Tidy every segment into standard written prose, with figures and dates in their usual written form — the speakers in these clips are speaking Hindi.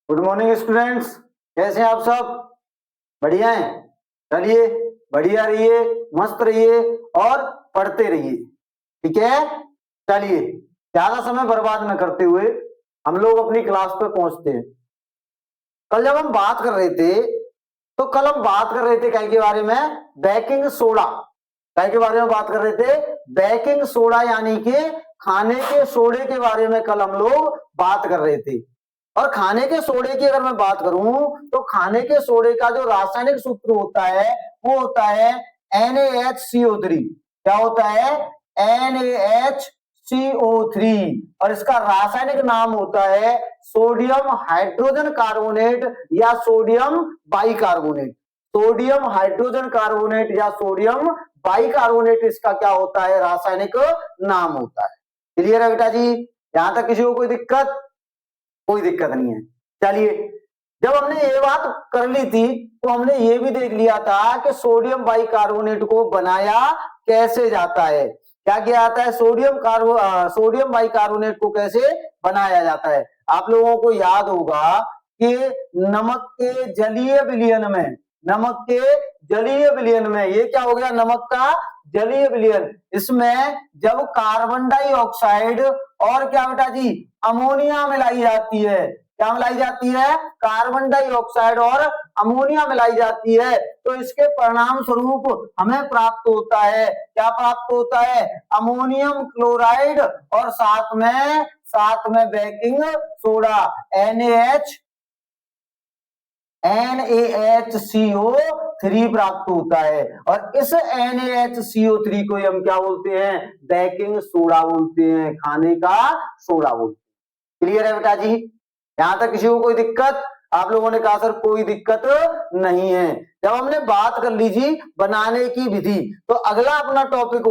गुड मॉर्निंग स्टूडेंट्स, कैसे हैं आप सब? बढ़िया हैं। चलिए, बढ़िया रहिए, मस्त रहिए और पढ़ते रहिए। ठीक है, चलिए ज्यादा समय बर्बाद न करते हुए हम लोग अपनी क्लास पे पहुंचते हैं। कल जब हम बात कर रहे थे तो कल हम बात कर रहे थे क्या के बारे में? Baking soda. क्या के बारे में बात कर रहे थे? बेकिंग सोडा, यानी कि खाने के सोडे के बारे में कल हम लोग बात कर रहे थे। और खाने के सोडे की अगर मैं बात करूं तो खाने के सोडे का जो रासायनिक सूत्र होता है वो होता है NaHCO3। क्या होता है? NaHCO3। और इसका रासायनिक नाम होता है सोडियम हाइड्रोजन कार्बोनेट या sodium bicarbonate. Sodium hydrogen carbonate या सोडियम बाइकार्बोनेट इसका क्या होता है? रासायनिक नाम होता है। क्लियर है बेटा जी? यहां तक किसी को कोई दिक्कत? कोई दिक्कत नहीं है। चलिए, जब हमने ये बात कर ली थी तो हमने ये भी देख लिया था कि सोडियम बाइकार्बोनेट को बनाया कैसे जाता है। क्या किया जाता है? सोडियम बाइकार्बोनेट को कैसे बनाया जाता है? आप लोगों को याद होगा कि नमक के जलीय विलयन में, नमक के जलीय विलयन में, ये क्या हो गया? नमक का जलीय विलयन। इसमें जब कार्बन डाइऑक्साइड और क्या बेटा जी, अमोनिया मिलाई जाती है। क्या मिलाई जाती है? कार्बन डाइऑक्साइड और अमोनिया मिलाई जाती है, तो इसके परिणाम स्वरूप हमें प्राप्त होता है, क्या प्राप्त होता है? अमोनियम क्लोराइड और साथ में बेकिंग सोडा NaHCO3 प्राप्त होता है। और इस NaHCO3 को हम क्या बोलते हैं? बेकिंग सोडा बोलते हैं, खाने का सोडा बोलते हैं। क्लियर है बेटा जी? यहां तक किसी को कोई दिक्कत? आप लोगों ने कहा सर कोई दिक्कत नहीं है। जब हमने बात कर लीजिए बनाने की विधि, तो अगला अपना टॉपिक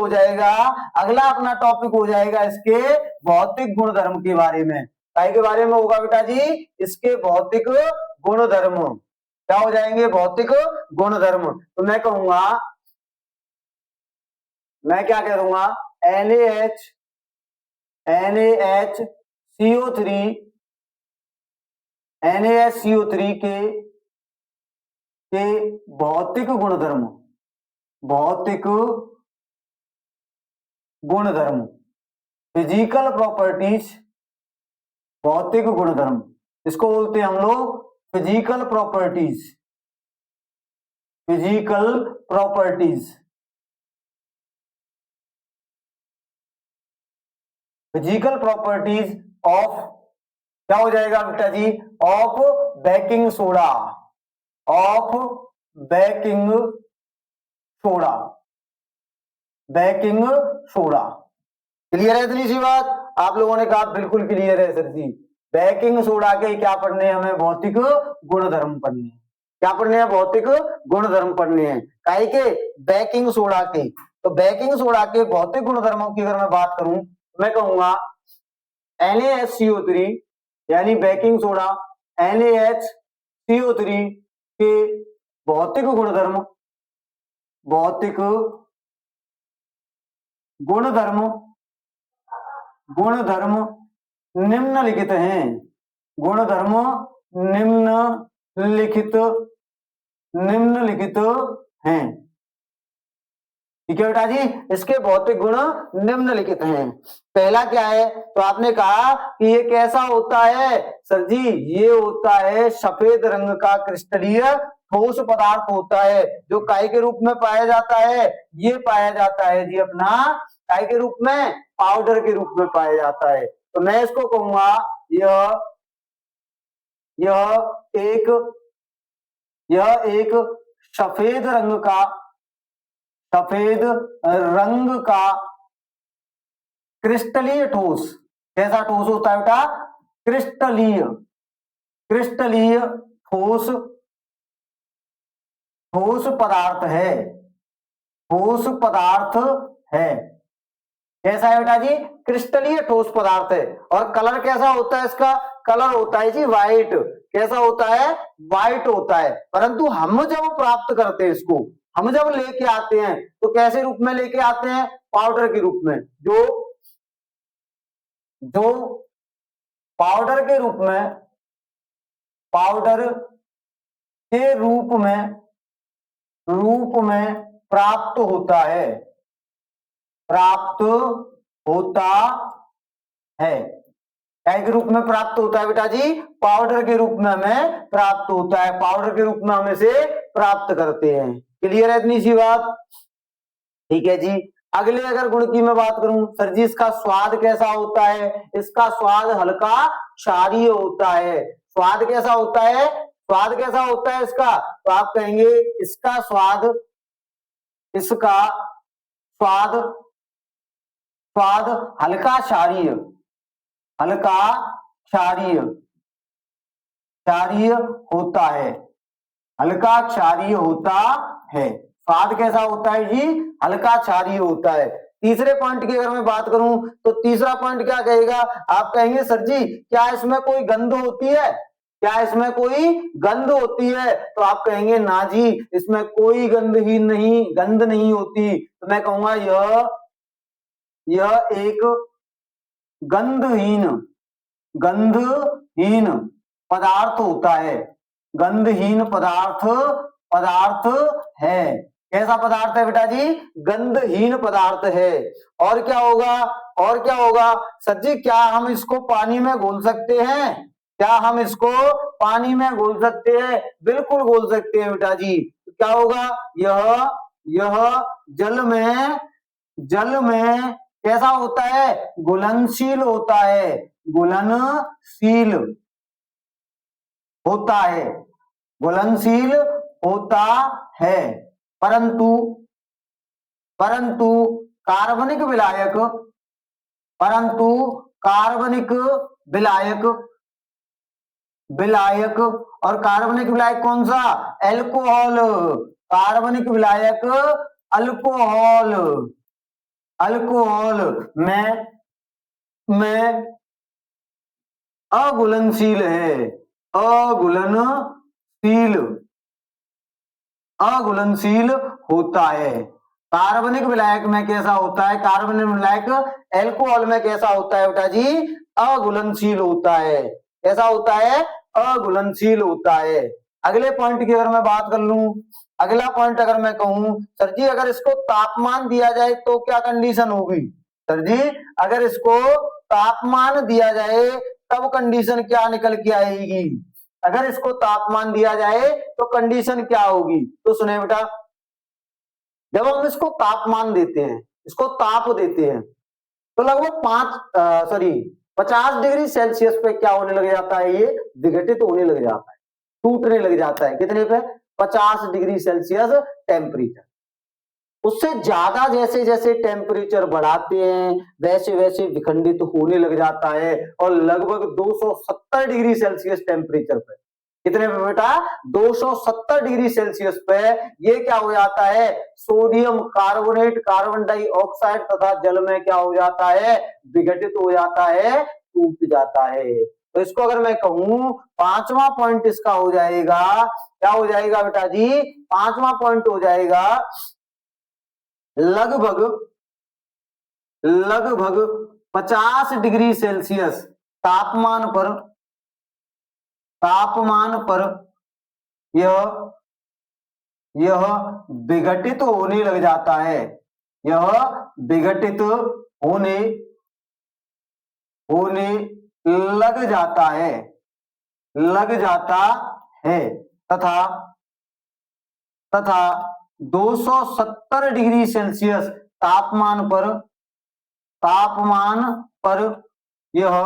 हो जाएगा इसके भौतिक गुणधर्म के बारे में। काय के बारे में होगा बेटा जी? इसके भौतिक गुणधर्म। क्या हो जाएंगे? भौतिक गुणधर्म। तो मैं क्या कह दूंगा? NaHCO3 के भौतिक गुणधर्म, भौतिक गुणधर्म, फिजिकल प्रॉपर्टीज, भौतिक गुणधर्म, इसको बोलते हैं हम लोग physical properties. Physical properties, physical properties of, क्या हो जाएगा बेटा जी? Of baking soda, of baking soda, baking soda. Clear है इतनी सी बात? आप लोगों ने कहा बिल्कुल क्लियर है सर जी। बेकिंग सोडा के क्या पढ़ने हैं हमें? भौतिक गुणधर्म पढ़ने हैं। क्या पढ़ने हैं? भौतिक गुणधर्म पढ़ने हैं। काहे के? बेकिंग सोडा के। तो बेकिंग सोडा के भौतिक गुणधर्मों की अगर मैं बात करूं तो मैं कहूंगा NaHCO3 यानी बेकिंग सोडा, NaHCO3 के भौतिक गुणधर्म, भौतिक गुणधर्म, गुणधर्म निम्नलिखित हैं। गुणधर्म निम्नलिखित हैं। ठीक है बेटा जी? इसके भौतिक गुण निम्नलिखित हैं। पहला क्या है? तो आपने कहा कि ये कैसा होता है सर जी? ये होता है सफेद रंग का क्रिस्टलीय ठोस पदार्थ होता है, जो काय के रूप में पाया जाता है? ये पाया जाता है जी अपना काय के रूप में? पाउडर के रूप में पाया जाता है। तो मैं इसको कहूंगा यह एक सफेद रंग का क्रिस्टलीय ठोस। कैसा ठोस होता है बेटा? क्रिस्टलीय ठोस पदार्थ है, ठोस पदार्थ है। कैसा है बेटा जी? क्रिस्टलीय ठोस पदार्थ है। और कलर कैसा होता है इसका? कलर होता है जी व्हाइट। कैसा होता है? व्हाइट होता है। परंतु हम जब प्राप्त करते हैं इसको, हम जब लेके आते हैं तो कैसे रूप में लेके आते हैं? पाउडर के रूप में। जो पाउडर के रूप में पाउडर के रूप में प्राप्त होता है, प्राप्त होता है। क्या के रूप में प्राप्त होता है बेटा जी? पाउडर के रूप में हमें प्राप्त होता है, पाउडर के रूप में हम इसे प्राप्त करते हैं। क्लियर है इतनी सी बात? ठीक है जी। अगले अगर गुण की मैं बात करूं, सर जी इसका स्वाद कैसा होता है? इसका स्वाद हल्का क्षारीय होता है। स्वाद कैसा होता है? स्वाद कैसा होता है इसका? तो आप कहेंगे इसका स्वाद हल्का क्षारीय, हल्का क्षारीय होता है, हल्का क्षारीय होता है। स्वाद कैसा होता है जी? हल्का क्षारीय होता है। तीसरे पॉइंट की अगर मैं बात करूं तो तीसरा पॉइंट क्या कहेगा? आप कहेंगे सर जी क्या इसमें कोई गंध होती है? क्या इसमें कोई गंध होती है? तो आप कहेंगे ना जी इसमें कोई गंध नहीं होती। तो मैं कहूंगा यह एक गंधहीन पदार्थ होता है, गंधहीन पदार्थ है। कैसा पदार्थ है बेटा जी? गंधहीन पदार्थ है। और क्या होगा सर जी? क्या हम इसको पानी में घोल सकते हैं? क्या हम इसको पानी में घोल सकते हैं? बिल्कुल घोल सकते हैं बेटा जी। तो क्या होगा? यह जल में कैसा होता है? घुलनशील होता है, घुलनशील होता है। परंतु कार्बनिक विलायक और कार्बनिक विलायक कौन सा? एल्कोहल। कार्बनिक विलायक अल्कोहल में अघुलनशील है, अघुलनशील होता है। कार्बनिक विलायक में कैसा होता है? कार्बनिक विलायक एल्कोहल में कैसा होता है बेटा जी? अघुलनशील होता है। कैसा होता है? अघुलनशील होता है। अगले पॉइंट की अगर मैं बात कर लूं, अगला पॉइंट अगर मैं कहूं सर जी अगर इसको तापमान दिया जाए तो क्या कंडीशन होगी? सर जी अगर इसको तापमान दिया जाए तब कंडीशन क्या निकल के आएगी? अगर इसको तापमान दिया जाए तो कंडीशन क्या होगी? तो सुने बेटा, जब हम इसको तापमान देते हैं, इसको ताप देते हैं तो लगभग 50 डिग्री सेल्सियस पे क्या होने लग जाता है? ये विघटित होने लग जाता है, टूटने लग जाता है। कितने पे? 50 डिग्री सेल्सियस टेम्परेचर। उससे ज्यादा जैसे जैसे टेम्परेचर बढ़ाते हैं वैसे वैसे विखंडित होने लग जाता है और लगभग 270 डिग्री सेल्सियस टेम्परेचर पे, कितने पे बेटा? 270 डिग्री सेल्सियस पे ये क्या हो जाता है? सोडियम कार्बोनेट, कार्बन डाइऑक्साइड तथा जल में क्या हो जाता है? विघटित हो जाता है, टूट जाता है। तो इसको अगर मैं कहूं पांचवा पॉइंट इसका हो जाएगा, क्या हो जाएगा बेटा जी? पांचवा पॉइंट हो जाएगा लगभग 50 डिग्री सेल्सियस तापमान पर यह विघटित होने लग जाता है, यह विघटित होने लग जाता है तथा 270 डिग्री सेल्सियस तापमान पर यह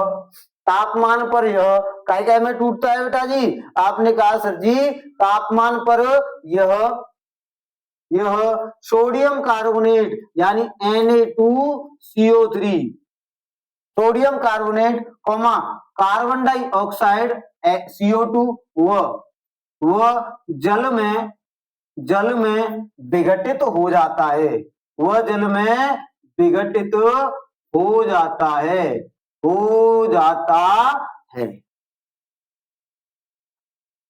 काय में टूटता है बेटा जी? आपने कहा सर जी तापमान पर यह सोडियम कार्बोनेट यानी Na2CO3, sodium carbonate comma carbon dioxide CO2 वह जल में विघटित हो जाता है, वह जल में विघटित हो जाता है।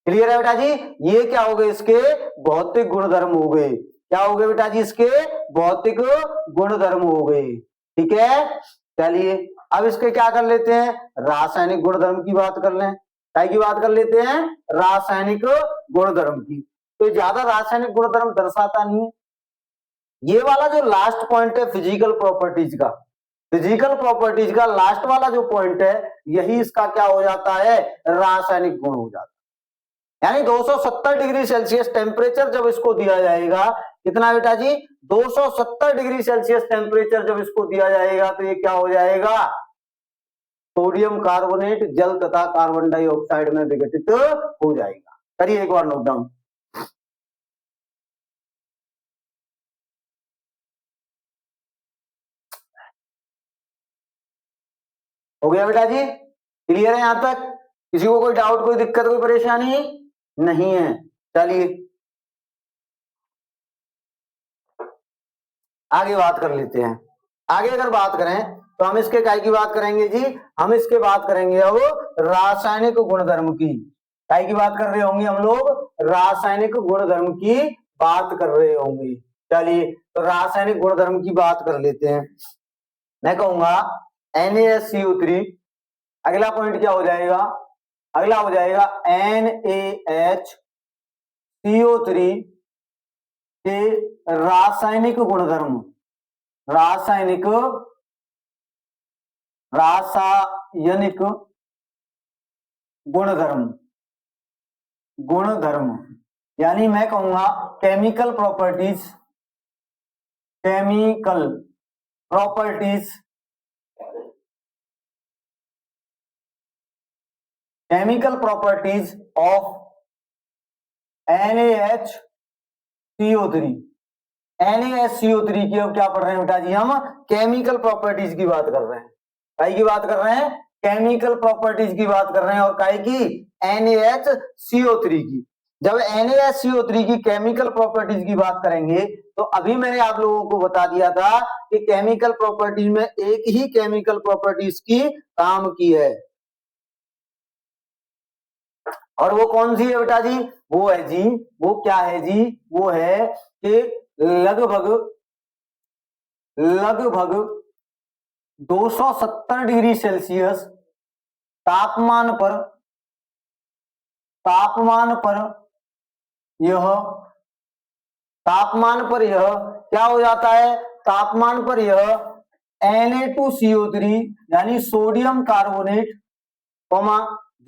क्लियर है बेटा जी? ये क्या हो गए? इसके भौतिक गुणधर्म हो गए। क्या हो गए बेटा जी? इसके भौतिक गुणधर्म हो गए। ठीक है, चलिए अब इसके क्या कर लेते हैं? रासायनिक गुणधर्म की बात कर लें। काय की बात कर लेते हैं, रासायनिक गुणधर्म की। तो ज्यादा रासायनिक गुणधर्म दर्शाता नहीं है। ये वाला जो लास्ट पॉइंट है फिजिकल प्रॉपर्टीज का, फिजिकल प्रॉपर्टीज का लास्ट वाला जो पॉइंट है, यही इसका क्या हो जाता है, रासायनिक गुण हो जाता है। यानी 270 डिग्री सेल्सियस टेम्परेचर जब इसको दिया जाएगा, कितना बेटा जी, 270 डिग्री सेल्सियस टेम्परेचर जब इसको दिया जाएगा, तो ये क्या हो जाएगा, सोडियम कार्बोनेट जल तथा कार्बन डाइऑक्साइड में विघटित हो जाएगा। करिए एक बार नोट डाउन। हो गया बेटा जी, क्लियर है यहां तक? किसी को कोई डाउट, कोई दिक्कत, कोई परेशानी नहीं है? चलिए आगे बात कर लेते हैं। आगे अगर बात करें तो हम इसके काय की बात करेंगे जी, हम इसके बात करेंगे अब रासायनिक गुणधर्म की। काय की बात कर रहे होंगे हम लोग, रासायनिक गुणधर्म की बात कर रहे होंगे। चलिए तो रासायनिक गुणधर्म की बात कर लेते हैं। मैं कहूंगा NaSCO3, अगला पॉइंट क्या हो जाएगा, अगला हो जाएगा NaHCO3 के रासायनिक गुणधर्म, रासायनिक गुणधर्म, गुणधर्म यानी मैं कहूंगा chemical properties, chemical properties, chemical properties of NaHCO3। NaHCO3 की अब क्या पढ़ रहे हैं बेटा जी, हम केमिकल प्रॉपर्टीज की बात कर रहे हैं। काय की बात कर रहे हैं, केमिकल प्रॉपर्टीज की बात कर रहे हैं। और काय की, NaHCO3 की। जब NaHCO3 की केमिकल प्रॉपर्टीज की बात करेंगे, तो अभी मैंने आप लोगों को बता दिया था कि केमिकल प्रॉपर्टीज में एक ही केमिकल प्रॉपर्टीज की काम की है, और वो कौन सी है बेटा जी, वो है जी, वो क्या है जी, वो है कि लगभग 270 डिग्री सेल्सियस तापमान पर यह क्या हो जाता है, तापमान पर यह Na2CO3 यानी सोडियम कार्बोनेट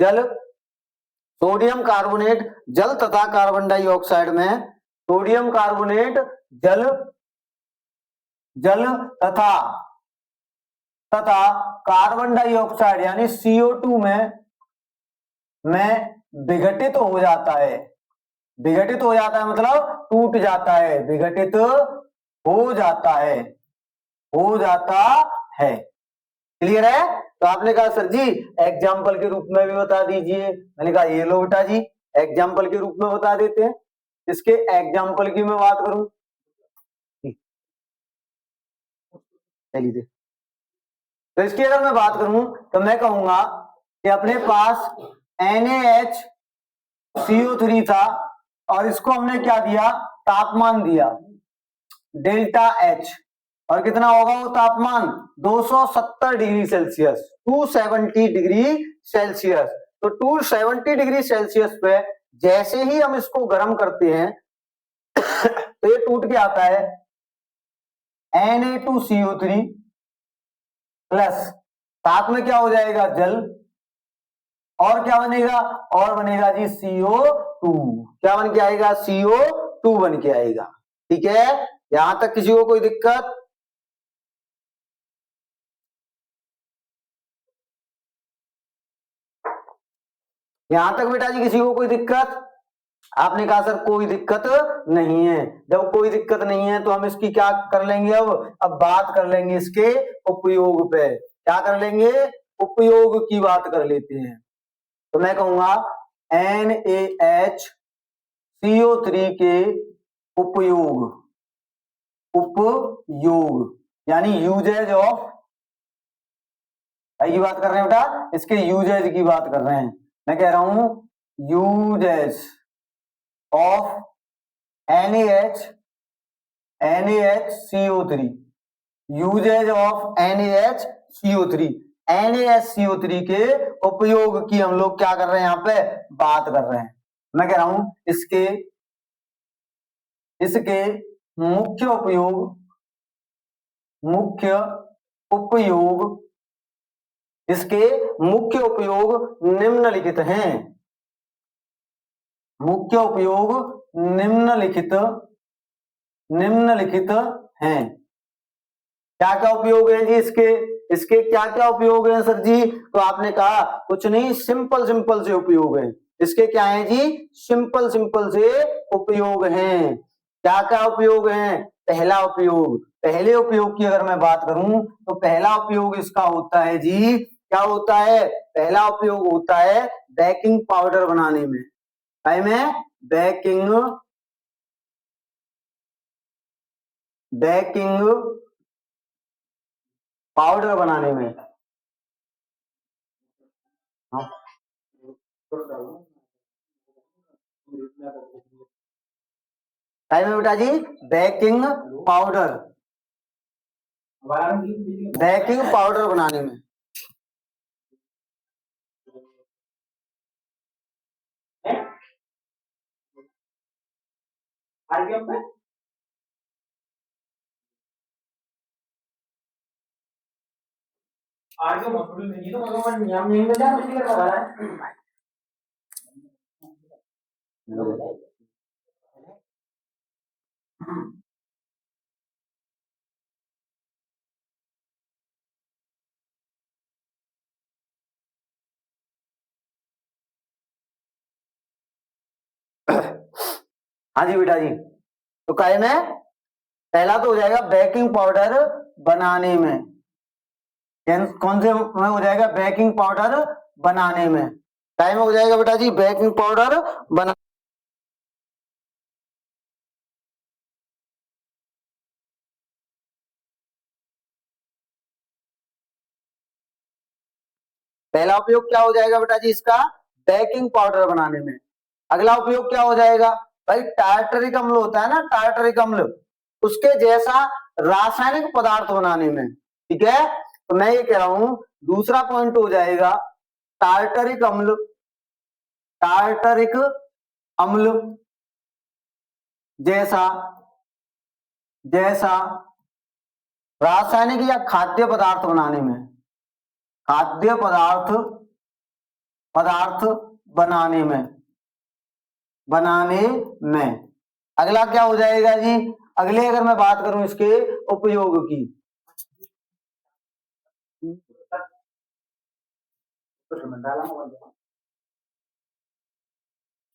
जल, सोडियम कार्बोनेट जल तथा कार्बन डाइऑक्साइड में, सोडियम कार्बोनेट जल तथा कार्बन डाइऑक्साइड यानी CO2 में विघटित हो जाता है। विघटित हो जाता है मतलब टूट जाता है, विघटित हो जाता है। क्लियर है? तो आपने कहा सर जी एग्जाम्पल के रूप में भी बता दीजिए। मैंने कहा ये लो बेटा जी, एग्जाम्पल के रूप में बता देते हैं। इसके एग्जाम्पल की मैं बात करूं, चलिए तो इसकी अगर मैं बात करूं तो मैं कहूंगा कि अपने पास NaHCO3 था, और इसको हमने क्या दिया, तापमान दिया डेल्टा H, और कितना होगा वो तापमान, 270 डिग्री सेल्सियस, 270 डिग्री सेल्सियस। तो 270 डिग्री सेल्सियस पे जैसे ही हम इसको गर्म करते हैं तो ये टूट के आता है Na2CO3 प्लस, साथ में क्या हो जाएगा, जल, और क्या बनेगा, और बनेगा जी CO2। क्या बन के आएगा, CO2 बन के आएगा। ठीक है, यहां तक किसी को कोई दिक्कत? यहां तक बेटा जी किसी को कोई दिक्कत? आपने कहा सर कोई दिक्कत नहीं है। जब कोई दिक्कत नहीं है तो हम इसकी क्या कर लेंगे, अब बात कर लेंगे इसके उपयोग पे। क्या कर लेंगे, उपयोग की बात कर लेते हैं। तो मैं कहूंगा NaHCO3 के उपयोग यानी यूजेज ऑफ, की बात कर रहे हैं बेटा, इसके यूजेज की बात कर रहे हैं। मैं कह रहा हूं usage of NaHCO3, usage of NaHCO3। NaSCO3 के उपयोग की हम लोग क्या कर रहे हैं, यहाँ पे बात कर रहे हैं। मैं कह रहा हूं इसके मुख्य उपयोग इसके मुख्य उपयोग निम्नलिखित हैं। मुख्य उपयोग निम्नलिखित हैं। क्या क्या उपयोग है जी इसके क्या क्या उपयोग हैं सर जी? तो आपने कहा कुछ नहीं, सिंपल से उपयोग है इसके। क्या है जी? सिंपल से उपयोग हैं। क्या क्या उपयोग हैं? पहले उपयोग की अगर मैं बात करूं तो पहला उपयोग इसका होता है जी, क्या होता है? पहला उपयोग होता है बेकिंग पाउडर बनाने में। बेकिंग पाउडर बनाने में। टाइम है बेटा जी। बेकिंग पाउडर बनाने में। हाँ जी बेटा जी। तो काय में पहला तो हो जाएगा बेकिंग पाउडर बनाने में। कौन से में हो जाएगा? बेकिंग पाउडर बनाने में। टाइम हो जाएगा बेटा जी बेकिंग पाउडर बना। पहला उपयोग क्या हो जाएगा बेटा जी इसका? बेकिंग पाउडर बनाने में। अगला उपयोग क्या हो जाएगा भाई? टार्टरिक अम्ल होता है ना, टार्टरिक अम्ल, उसके जैसा रासायनिक पदार्थ बनाने में। ठीक है, तो मैं ये कह रहा हूं दूसरा पॉइंट हो जाएगा टार्टरिक अम्ल जैसा रासायनिक या खाद्य पदार्थ बनाने में। खाद्य पदार्थ बनाने में। अगला क्या हो जाएगा जी? अगले अगर मैं बात करूं इसके उपयोग की,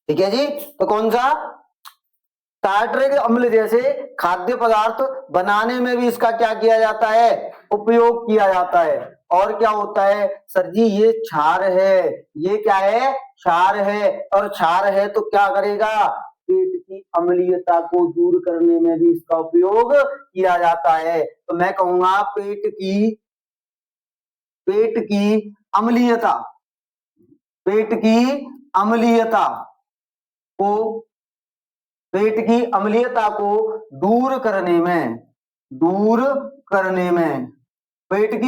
ठीक है जी, तो कौन सा? टार्टरिक अम्ल जैसे खाद्य पदार्थ बनाने में भी इसका क्या किया जाता है? उपयोग किया जाता है। और क्या होता है सर जी? ये क्षार है। ये क्या है? क्षार है। और क्षार है तो क्या करेगा? पेट की अम्लीयता को दूर करने में भी इसका उपयोग किया जाता है। तो मैं कहूंगा पेट की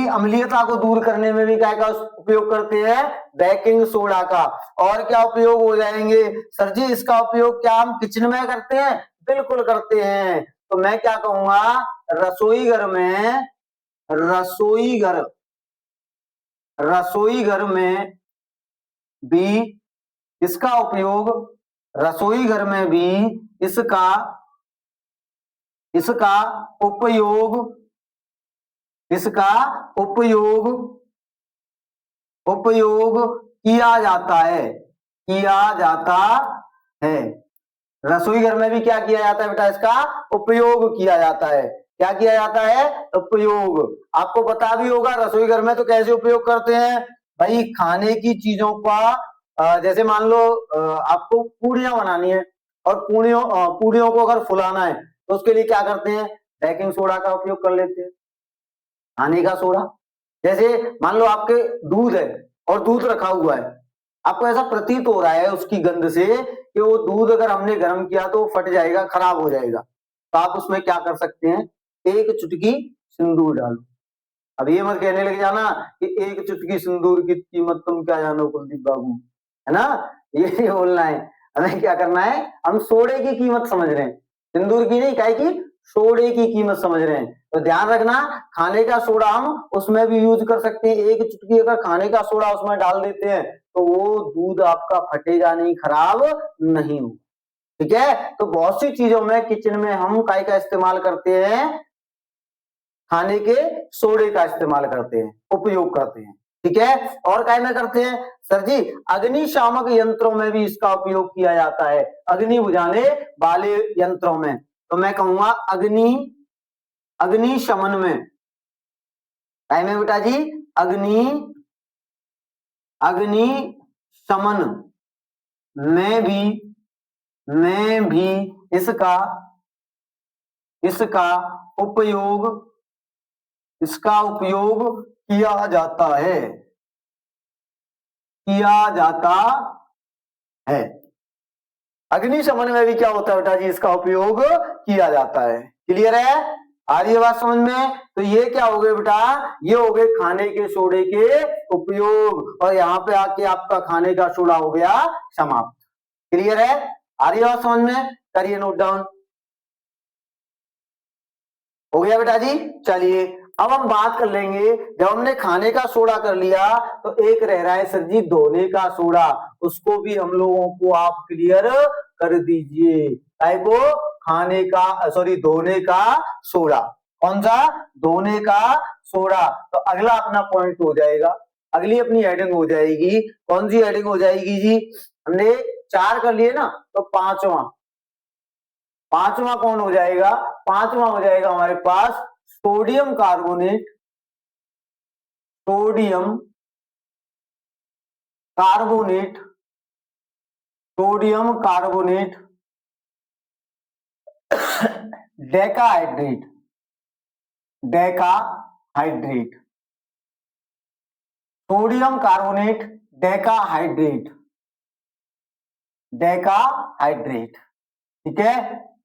अम्लीयता को दूर करने में भी क्या का उपयोग करते हैं? बेकिंग सोडा का। और क्या उपयोग हो जाएंगे सर जी इसका उपयोग? क्या हम किचन में करते हैं? बिल्कुल करते हैं। तो मैं क्या कहूंगा? रसोई घर में भी इसका उपयोग किया जाता है। रसोई घर में भी क्या किया जाता है बेटा? इसका उपयोग किया जाता है। क्या किया जाता है? उपयोग। आपको पता भी होगा रसोई घर में तो कैसे उपयोग करते हैं भाई? खाने की चीजों का जैसे मान लो आपको पूड़ियां बनानी है और पूड़ियों को अगर फुलाना है तो उसके लिए क्या करते हैं? बेकिंग सोडा का उपयोग कर लेते हैं, खाने का सोडा। जैसे मान लो आपके दूध है और दूध रखा हुआ है, आपको ऐसा प्रतीत हो रहा है उसकी गंध से कि वो दूध अगर हमने गर्म किया तो फट जाएगा, खराब हो जाएगा, तो आप उसमें क्या कर सकते हैं? एक चुटकी सिंदूर डालो। अब ये मत कहने लग जाना कि एक चुटकी सिंदूर की कीमत तुम क्या जानो कुलदीप बाबू, है ना, ये नहीं बोलना है। हमें क्या करना है, हम सोडे की कीमत समझ रहे हैं, सिंदूर की नहीं, काहे की, सोडे की कीमत समझ रहे हैं। तो ध्यान रखना, खाने का सोडा हम उसमें भी यूज कर सकते हैं। एक चुटकी अगर खाने का सोडा उसमें डाल देते हैं तो वो दूध आपका फटेगा नहीं, खराब नहीं होगा। ठीक है, तो बहुत सी चीजों में किचन में हम काय का इस्तेमाल करते हैं, खाने के सोडे का इस्तेमाल करते हैं, उपयोग करते हैं। ठीक है, और काय में करते हैं सर जी, अग्निशामक यंत्रों में भी इसका उपयोग किया जाता है, अग्नि बुझाने वाले यंत्रों में। तो मैं कहूंगा अग्निशमन में, काय में बेटा जी, अग्निशमन में भी इसका उपयोग किया जाता है। अग्निशमन में भी क्या होता है बेटा जी, इसका उपयोग किया जाता है। क्लियर है, आ रही है बात समझ में? तो ये क्या हो गए बेटा, ये हो गए खाने के सोडे के उपयोग, और यहाँ पे आके आपका खाने का सोडा हो गया समाप्त। क्लियर है, आ रही है बात समझ में? करिए नोट डाउन, हो गया बेटा जी। चलिए अब हम बात कर लेंगे, जब हमने खाने का सोडा कर लिया तो एक रह रहा है सर जी धोने का सोडा, उसको भी हम लोगों को आप क्लियर कर दीजिए। को खाने का धोने का सोडा, कौन सा, धोने का सोडा। तो अगला अपना पॉइंट हो जाएगा, अगली अपनी हेडिंग हो जाएगी, कौन सी हेडिंग हो जाएगी जी, हमने 4 कर लिए ना, तो पांचवा कौन हो जाएगा, पांचवा हो जाएगा हमारे पास sodium carbonate decahydrate sodium carbonate decahydrate. ठीक है,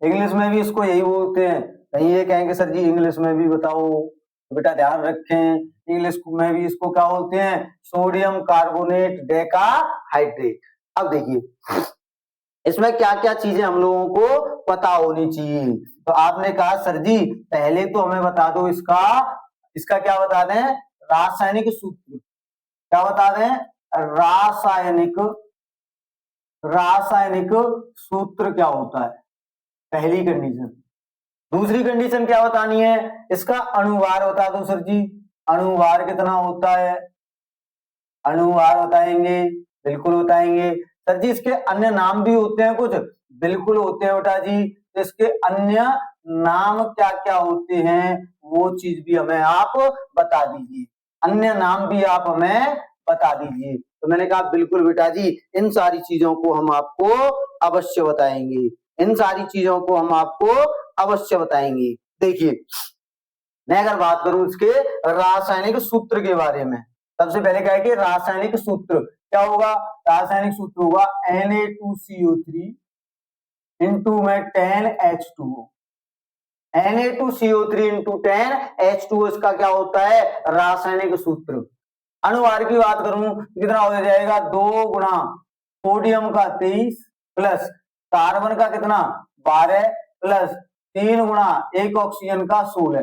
इंग्लिश में भी इसको यही बोलते हैं। कहीं ये कहेंगे सर जी इंग्लिश में भी बताओ, तो बेटा ध्यान रखें, इंग्लिश में भी इसको क्या बोलते हैं, सोडियम कार्बोनेट डेकाहाइड्रेट। अब देखिए इसमें क्या क्या चीजें हम लोगों को पता होनी चाहिए। तो आपने कहा सर जी पहले तो हमें बता दो इसका क्या बता दें, रासायनिक सूत्र, क्या बता दें, रासायनिक सूत्र क्या होता है, पहली कंडीशन। दूसरी कंडीशन क्या बतानी है, इसका अणुभार बता दो सर जी, अणुभार कितना होता है, अणुभार बताएंगे, बिल्कुल बताएंगे। सर जी इसके अन्य नाम भी होते हैं कुछ, बिल्कुल होते हैं बेटा जी। तो इसके अन्य नाम क्या क्या होते हैं वो चीज भी हमें आप बता दीजिए, अन्य नाम भी आप हमें बता दीजिए। तो मैंने कहा बिल्कुल बेटा जी, इन सारी चीजों को हम आपको अवश्य बताएंगे, इन सारी चीजों को हम आपको अवश्य बताएंगे। देखिए मैं अगर बात करूं इसके रासायनिक सूत्र के बारे में, सबसे पहले क्या है कि रासायनिक सूत्र क्या होगा, रासायनिक सूत्र होगा Na2CO3 इंटू में 10H2O, Na2CO3 इंटू 10H2O इसका क्या होता है, रासायनिक सूत्र। अणुभार की बात करूं कितना हो जाएगा, 2 गुणा सोडियम का 23 प्लस कार्बन का कितना 12 प्लस 3 गुणा एक ऑक्सीजन का 16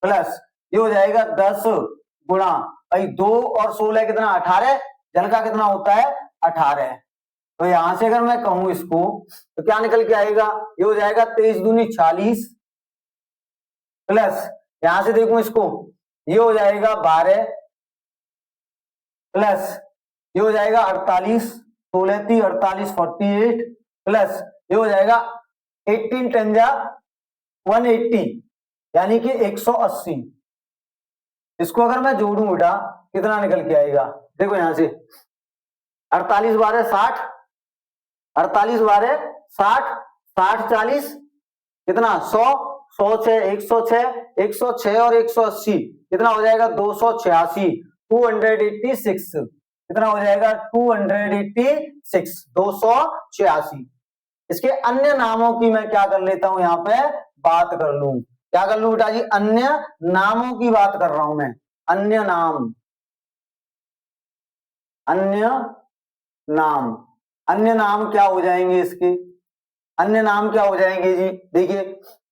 प्लस ये हो जाएगा 10 गुणा भाई 2 और 16 कितना 18, जल का कितना होता है 18। तो यहां से अगर मैं कहूं इसको तो क्या निकल के आएगा, ये हो जाएगा 23 दूनी 40 प्लस यहां से देखूं इसको ये हो जाएगा 12 प्लस ये हो जाएगा 48, 16 थी 48 48 प्लस ये हो जाएगा 18 10 जा 180 यानी कि 180। इसको अगर मैं जोड़ूं बेटा कितना निकल के आएगा, देखो यहां से 48 12 60, 48 12 60, 60 40 कितना 100, 100 6 106, 106 और 180 कितना हो जाएगा 286, 286 कितना हो जाएगा 286, 286। इसके अन्य नामों की मैं क्या कर लेता हूं, यहाँ पे बात कर लूं, क्या कर लूं बेटा जी, अन्य नामों की बात कर रहा हूं मैं। अन्य नाम, अन्य नाम, अन्य नाम क्या हो जाएंगे इसके, अन्य नाम क्या हो जाएंगे जी, देखिए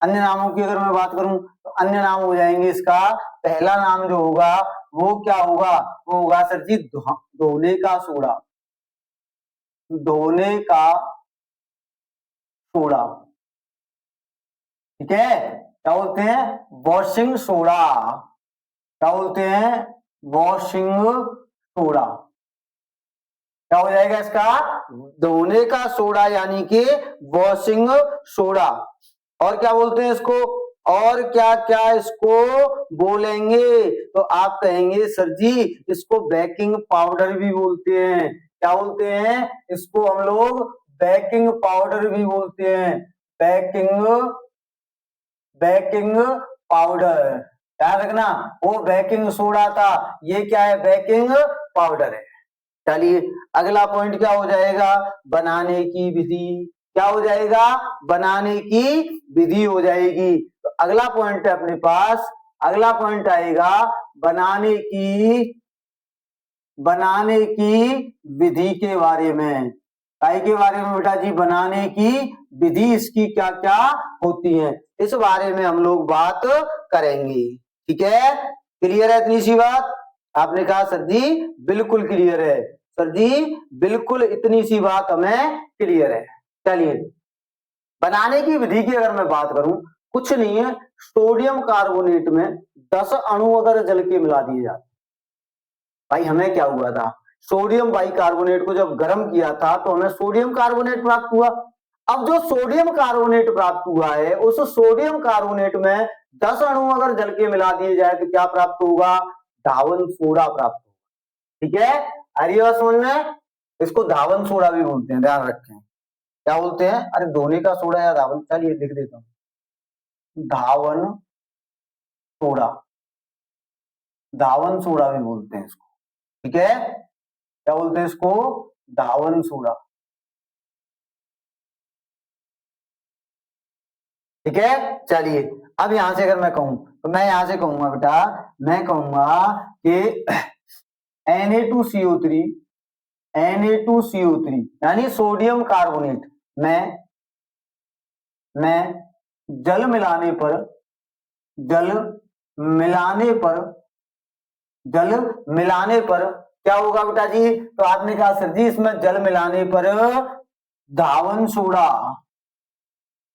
अन्य नामों की अगर मैं बात करूं तो अन्य नाम हो जाएंगे इसका, पहला नाम जो होगा वो क्या होगा, वो होगा सर जी धोने का सोडा, धोने का सोडा, ठीक है, क्या बोलते हैं वॉशिंग सोडा, क्या बोलते हैं वॉशिंग सोडा, क्या हो जाएगा इसका धोने का सोडा यानी कि वॉशिंग सोडा। और क्या बोलते हैं इसको, और क्या क्या इसको बोलेंगे, तो आप कहेंगे सर जी इसको बेकिंग पाउडर भी बोलते हैं, क्या बोलते हैं इसको हम लोग बेकिंग पाउडर भी बोलते हैं, बेकिंग, बेकिंग पाउडर, ध्यान रखना वो बेकिंग सोडा था, ये क्या है बेकिंग पाउडर है। चलिए अगला पॉइंट क्या हो जाएगा, बनाने की विधि, क्या हो जाएगा बनाने की विधि हो जाएगी। तो अगला पॉइंट है अपने पास, अगला पॉइंट आएगा बनाने की विधि के बारे में, काय के बारे में बेटा जी बनाने की विधि, इसकी क्या क्या होती है इस बारे में हम लोग बात करेंगे, ठीक है, क्लियर है इतनी सी बात, आपने कहा सर जी बिल्कुल क्लियर है, सर जी बिल्कुल इतनी सी बात हमें क्लियर है। चलिए बनाने की विधि की अगर मैं बात करूं, कुछ नहीं है, सोडियम कार्बोनेट में 10 अणु अगर जल के मिला दिए जाते, भाई हमें क्या हुआ था, सोडियम बाइकार्बोनेट को जब गर्म किया था तो हमें सोडियम कार्बोनेट प्राप्त हुआ। अब जो सोडियम कार्बोनेट प्राप्त हुआ है उस सोडियम कार्बोनेट में 10 अणु अगर जल के मिला दिए जाए तो क्या प्राप्त होगा, धावन सोडा प्राप्त होगा, ठीक है, अरे समझ में, इसको धावन सोडा भी बोलते हैं, ध्यान रखें क्या बोलते हैं, अरे धोने का सोडा या धावन, चलिए लिख देता हूं धावन सोडा, धावन सोडा भी बोलते हैं इसको, ठीक है, क्या बोलते हैं इसको धावन सोडा, ठीक है। चलिए अब यहां से अगर मैं कहूं तो मैं यहां से कहूंगा बेटा, मैं कहूंगा कि Na2CO3, Na2CO3 यानी सोडियम कार्बोनेट में जल मिलाने पर, जल मिलाने पर, जल मिलाने पर क्या होगा बेटा जी, तो आपने कहा सर जी इसमें जल मिलाने पर धावन सोडा,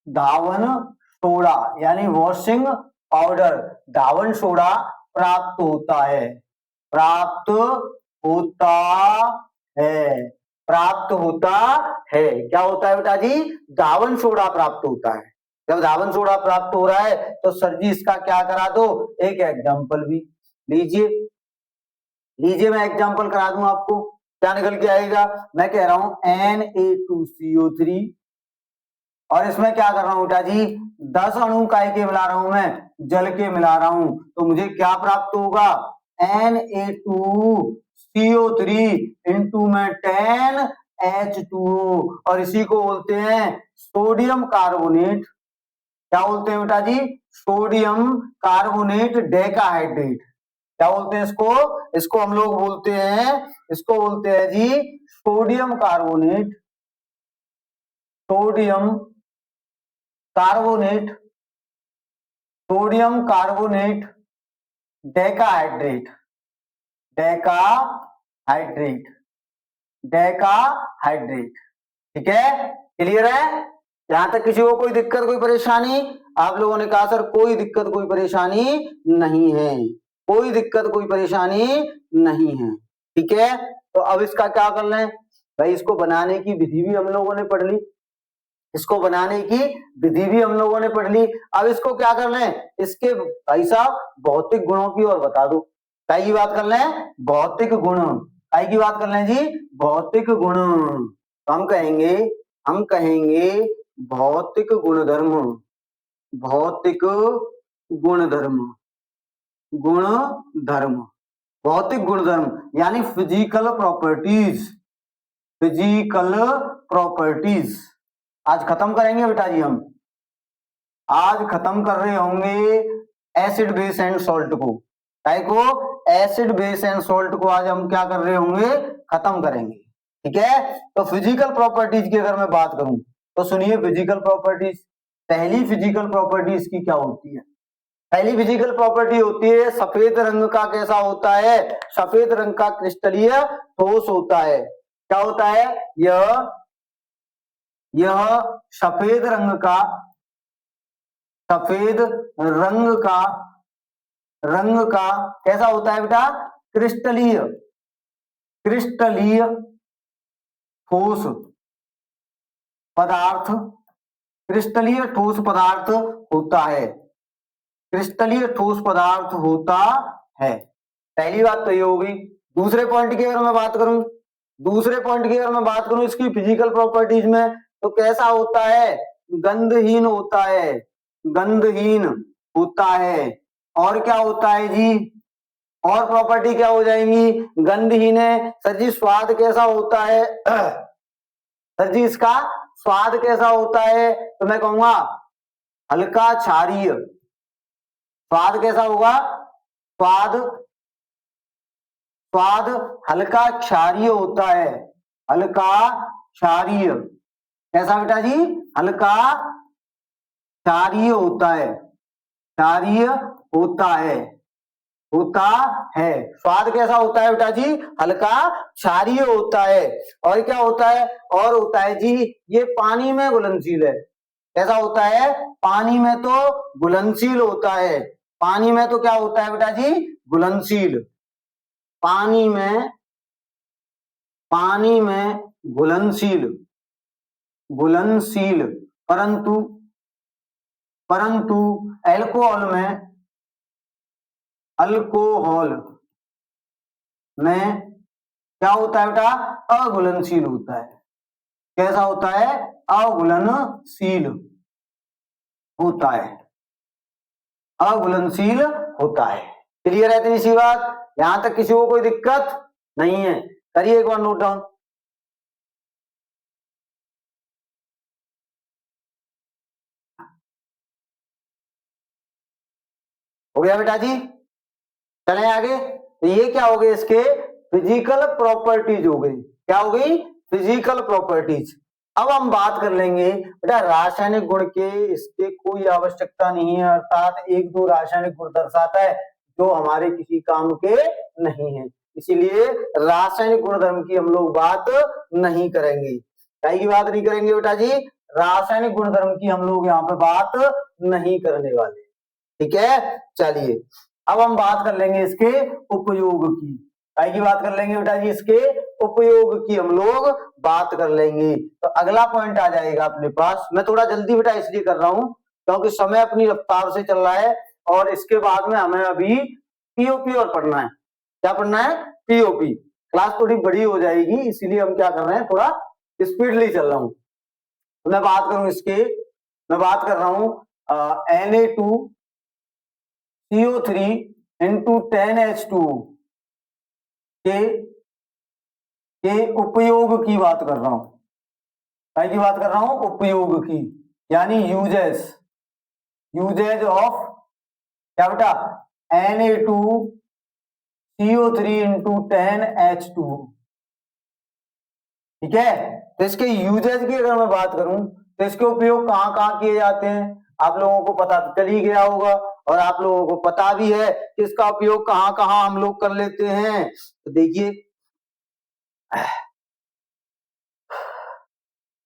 धावन सोडा यानी वॉशिंग पाउडर, धावन सोडा प्राप्त होता है, प्राप्त होता है, प्राप्त होता है, क्या होता है बेटा जी धावन सोडा प्राप्त होता है। जब धावन सोडा प्राप्त हो रहा है तो सर जी इसका क्या करा दो, एक एग्जांपल भी लीजिए, लीजिए मैं एग्जांपल करा दूं आपको, क्या निकल के आएगा, मैं कह रहा हूं Na2CO3 और इसमें क्या कर रहा हूं बेटा जी 10 अणु काय के मिला रहा हूं, मैं जल के मिला रहा हूं, तो मुझे क्या प्राप्त होगा Na2CO3 इंटू में 10H2O और इसी को बोलते हैं सोडियम कार्बोनेट, क्या बोलते हैं बेटा जी सोडियम कार्बोनेट डेकाहाइड्रेट, क्या बोलते हैं इसको, इसको हम लोग बोलते हैं, इसको बोलते हैं जी sodium carbonate, sodium carbonate, sodium carbonate decahydrate, decahydrate, decahydrate, ठीक है, क्लियर है, यहां तक किसी को कोई दिक्कत कोई परेशानी, आप लोगों ने कहा सर कोई दिक्कत कोई परेशानी नहीं है, कोई दिक्कत कोई परेशानी नहीं है, ठीक है। तो अब इसका क्या करना है भाई, इसको बनाने की विधि भी हम लोगों ने पढ़ ली, इसको बनाने की विधि भी हम लोगों ने पढ़ ली, अब इसको क्या करना है, इसके भाई साहब भौतिक गुणों की ओर बता दो, काय की बात कर लें भौतिक गुण, काय की बात कर लें जी भौतिक गुण, तो हम कहेंगे भौतिक गुणधर्म, भौतिक गुणधर्म, गुणधर्म, भौतिक गुणधर्म यानी फिजिकल प्रॉपर्टीज, फिजिकल प्रॉपर्टीज, आज खत्म करेंगे बेटा जी हम, आज खत्म कर रहे होंगे एसिड बेस एंड सॉल्ट को, काय को एसिड बेस एंड सोल्ट को आज हम क्या कर रहे होंगे, खत्म करेंगे। ठीक है, तो फिजिकल प्रॉपर्टीज की अगर मैं बात करूं तो सुनिए फिजिकल प्रॉपर्टीज। पहली फिजिकल प्रॉपर्टी इसकी क्या होती है? पहली फिजिकल प्रॉपर्टी होती है सफेद रंग का कैसा होता है, सफेद रंग का क्रिस्टलीय ठोस होता है। क्या होता है? यह सफेद रंग का कैसा होता है बेटा? क्रिस्टलीय ठोस पदार्थ, क्रिस्टलीय ठोस पदार्थ होता है, क्रिस्टलीय ठोस पदार्थ होता है। पहली बात तो ये होगी। दूसरे पॉइंट की अगर मैं बात करूं इसकी फिजिकल प्रॉपर्टीज में, तो कैसा होता है? गंधहीन होता है। और क्या होता है जी? और प्रॉपर्टी क्या हो जाएंगी? गंधहीन है। सर जी स्वाद कैसा होता है? सर जी इसका स्वाद कैसा होता है? तो मैं कहूंगा हल्का क्षारीय। स्वाद कैसा होगा? स्वाद हल्का क्षारीय होता है, हल्का क्षारीय। कैसा बेटा जी? हल्का क्षारीय होता है। स्वाद कैसा होता है बेटा जी? हल्का क्षारीय होता है। और क्या होता है? और होता है जी ये पानी में घुलनशील है। कैसा होता है? पानी में तो घुलनशील होता है। पानी में तो क्या होता है बेटा जी? घुलनशील। पानी में घुलनशील, परंतु अल्कोहल में क्या होता है बेटा? अघुलनशील होता है। कैसा होता है? अघुलनशील होता है। क्लियर है इतनी सी बात? यहां तक किसी को कोई दिक्कत नहीं है? करिए एक बार नोट डाउन। हो गया बेटा जी? चलें आगे। तो ये क्या हो गए? इसके फिजिकल प्रॉपर्टीज हो गई। क्या हो गई? Physical properties. अब हम बात कर लेंगे बेटा रासायनिक गुण के। इसके कोई आवश्यकता नहीं है, अर्थात एक दो रासायनिक गुण दर्शाता है जो हमारे किसी काम के नहीं है, इसीलिए रासायनिक गुणधर्म की हम लोग बात नहीं करेंगे। क्या की बात नहीं करेंगे बेटा जी? रासायनिक गुणधर्म की हम लोग यहाँ पे बात नहीं करने वाले। ठीक है, चलिए अब हम बात कर लेंगे इसके उपयोग की। काय की बात कर लेंगे बेटा जी? इसके उपयोग की हम लोग बात कर लेंगे। तो अगला पॉइंट आ जाएगा अपने पास। मैं थोड़ा जल्दी बेटा इसलिए कर रहा हूं क्योंकि समय अपनी रफ्तार से चल रहा है और इसके बाद में हमें अभी पीओपी और पढ़ना है। क्या पढ़ना है? पीओपी। क्लास थोड़ी बड़ी हो जाएगी इसीलिए हम क्या कर रहे हैं, थोड़ा स्पीडली चल रहा हूं। तो मैं बात कर रहा हूं Na2CO3 into 10H2 के उपयोग की बात कर रहा हूं। काय की बात कर रहा हूं? उपयोग की, यानी यूजेज ऑफ क्या बेटा? Na2CO3 into 10H2। ठीक है, तो इसके यूजेज की अगर मैं बात करूं तो इसके उपयोग कहां कहां किए जाते हैं आप लोगों को पता तो चल ही गया होगा, और आप लोगों को पता भी है कि इसका उपयोग कहां कहां हम लोग कर लेते हैं। तो देखिए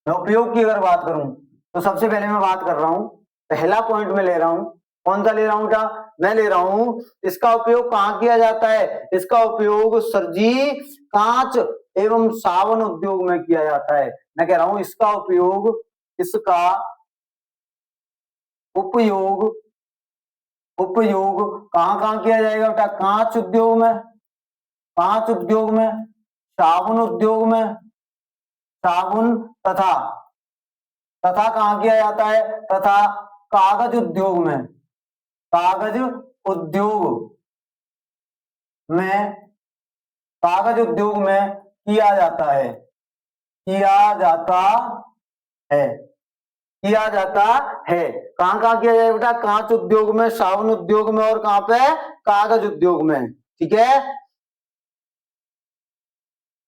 मैं उपयोग की अगर बात करूं तो सबसे पहले मैं बात कर रहा हूं, पहला पॉइंट में ले रहा हूं। कौन सा ले रहा हूं बेटा? मैं ले रहा हूं इसका उपयोग कहां किया जाता है। इसका उपयोग सरजी कांच एवं सावन उद्योग में किया जाता है। मैं कह रहा हूं इसका उपयोग कहां कहां किया जाएगा बेटा? कांच उद्योग में, साबुन उद्योग में, साबुन तथा कहां किया जाता है? तथा कागज उद्योग में किया जाता है। कहां कहां किया जाएगा बेटा? कांच उद्योग में, साबुन उद्योग में और कहां पे? कागज उद्योग में। ठीक है।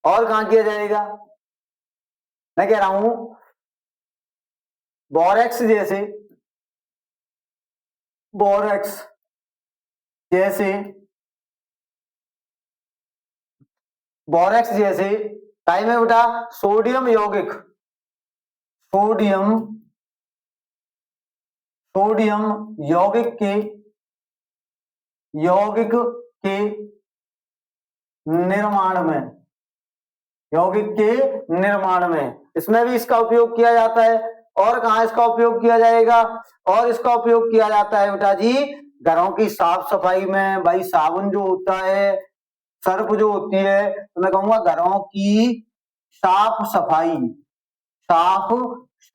और कहां किया जाएगा, मैं कह रहा हूं बोरेक्स जैसे, बोरेक्स जैसे, बोरेक्स जैसे टाइम है बेटा सोडियम यौगिक, सोडियम सोडियम यौगिक के निर्माण में, यौगिक के निर्माण में इसमें भी इसका उपयोग किया जाता है। और कहां इसका उपयोग किया जाएगा, और इसका उपयोग किया जाता है बेटा जी घरों की साफ सफाई में। भाई साबुन जो होता है, सर्फ जो होती है, तो मैं कहूंगा घरों की साफ सफाई, साफ